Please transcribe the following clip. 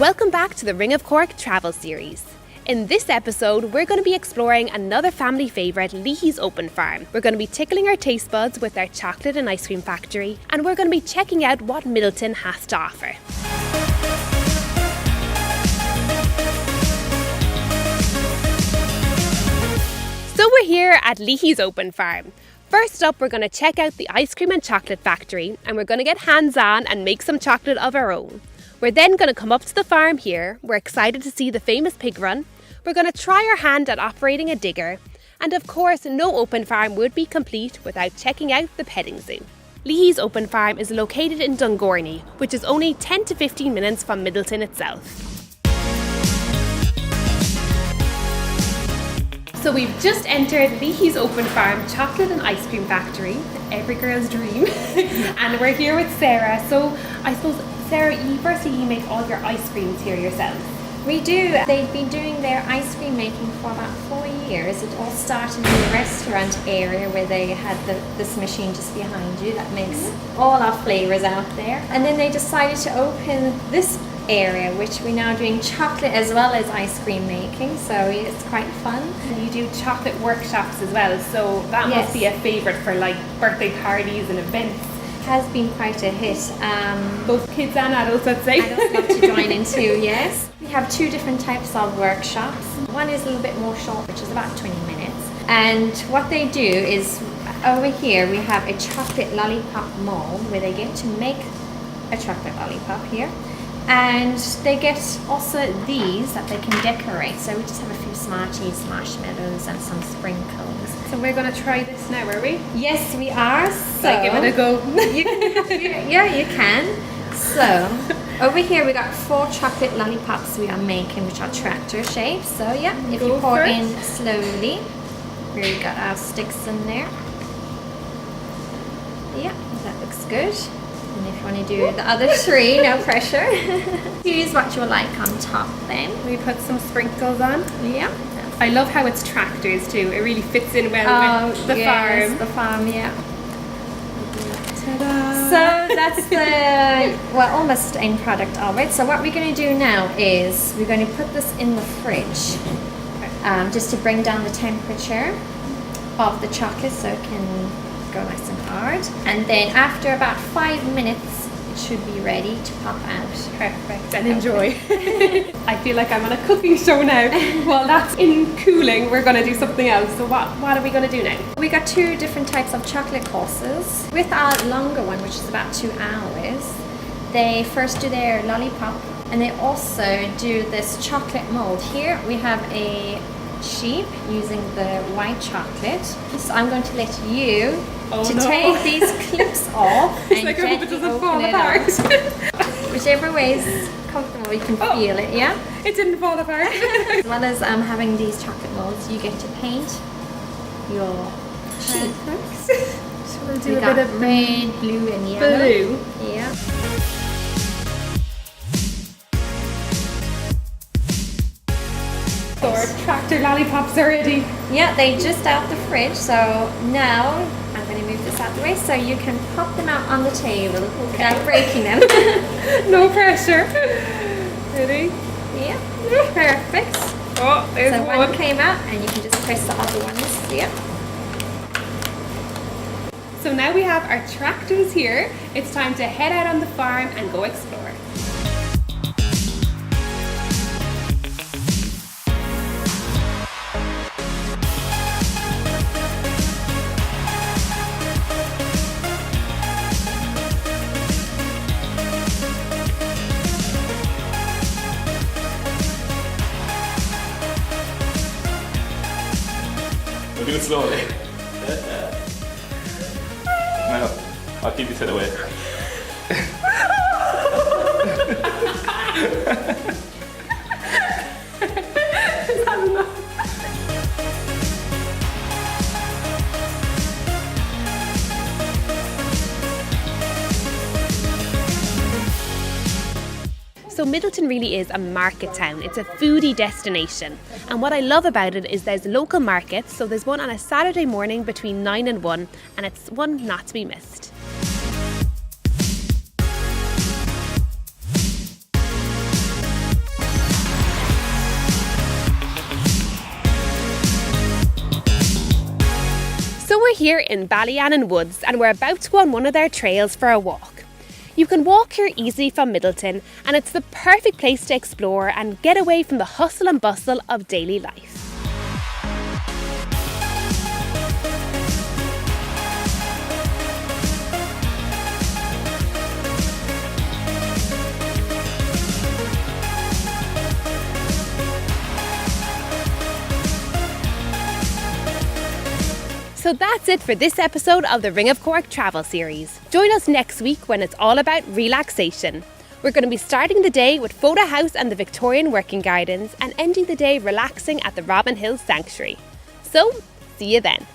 Welcome back to the Ring of Cork travel series. In this episode, we're going to be exploring another family favourite, Leahy's Open Farm. We're going to be tickling our taste buds with their chocolate and ice cream factory, and we're going to be checking out what Midleton has to offer. So we're here at Leahy's Open Farm. First up, we're going to check out the ice cream and chocolate factory, and we're going to get hands-on and make some chocolate of our own. We're then going to come up to the farm here. We're excited to see the famous pig run. We're going to try our hand at operating a digger. And of course, no open farm would be complete without checking out the petting zoo. Leahy's Open Farm is located in Dungorney, which is only 10 to 15 minutes from Midleton itself. So we've just entered Leahy's Open Farm chocolate and ice cream factory, every girl's dream. And we're here with Sarah. So I suppose, Sarah, you make all your ice creams here yourself. We do. They've been doing their ice cream making for about 4 years. It all started in the restaurant area where they had this machine just behind you that makes all our flavours out there. And then they decided to open this area, which we're now doing chocolate as well as ice cream making, so it's quite fun. And you do chocolate workshops as well, so that must be a favourite for like birthday parties and events. Has been quite a hit. Both kids and adults, I'd say. Adults love to join in too, yes. We have two different types of workshops. One is a little bit more short, which is about 20 minutes. And what they do is, over here we have a chocolate lollipop mold where they get to make a chocolate lollipop here. And they get also these that they can decorate. So we just have a few Smarties, marshmallows and some sprinkles. So we're going to try this now, are we? Yes, we are. So give it a go. Yeah, you can. So over here we got 4 chocolate lollipops we are making, which are tractor shapes. So yeah, if you pour in slowly, we got our sticks in there. Yeah, that looks good. And if you want to do the other 3, no pressure. Use what you like on top then. We put some sprinkles on. Yeah. I love how it's tractors too. It really fits in well with the farm. The farm, yeah. Ta-da! So that's the, almost end product of it. So what we're going to do now is we're going to put this in the fridge just to bring down the temperature of the chocolate so it can go nice and hard. And then after about 5 minutes, it should be ready to pop out. Perfect, and enjoy. I feel like I'm on a cooking show now. While that's in cooling, we're going to do something else. So what are we going to do now? We got 2 different types of chocolate courses. With our longer one, which is about 2 hours, they first do their lollipop and they also do this chocolate mold. Here we have a sheep using the white chocolate. So I'm going to let you take these clips off and like I hope it doesn't fall it apart. Whichever way is comfortable, you can feel it, yeah? It didn't fall apart. As well as having these chocolate molds, you get to paint your sheep. So we'll do we a got bit of red, blue and yellow. blue. Yeah. So our tractor lollipops are ready. Yeah, they just out the fridge, so now I'm going to move this out the way so you can pop them out on the table without breaking them. No pressure. Ready? Yeah, perfect. Oh, there's So one. one came out and you can just press the other ones. Yeah. So now we have our tractors here. It's time to head out on the farm and go explore. We'll do it slowly. No, I'll keep you to the way. So Midleton really is a market town. It's a foodie destination. And what I love about it is there's local markets. So there's one on a Saturday morning between 9 and 1, and it's one not to be missed. here in Ballyannon Woods and we're about to go on one of their trails for a walk. You can walk here easily from Middleton and it's the perfect place to explore and get away from the hustle and bustle of daily life. So that's it for this episode of the Ring of Cork travel series. Join us next week when it's all about relaxation. We're going to be starting the day with Fota House and the Victorian Working Gardens and ending the day relaxing at the Robin Hill Sanctuary. So, see you then.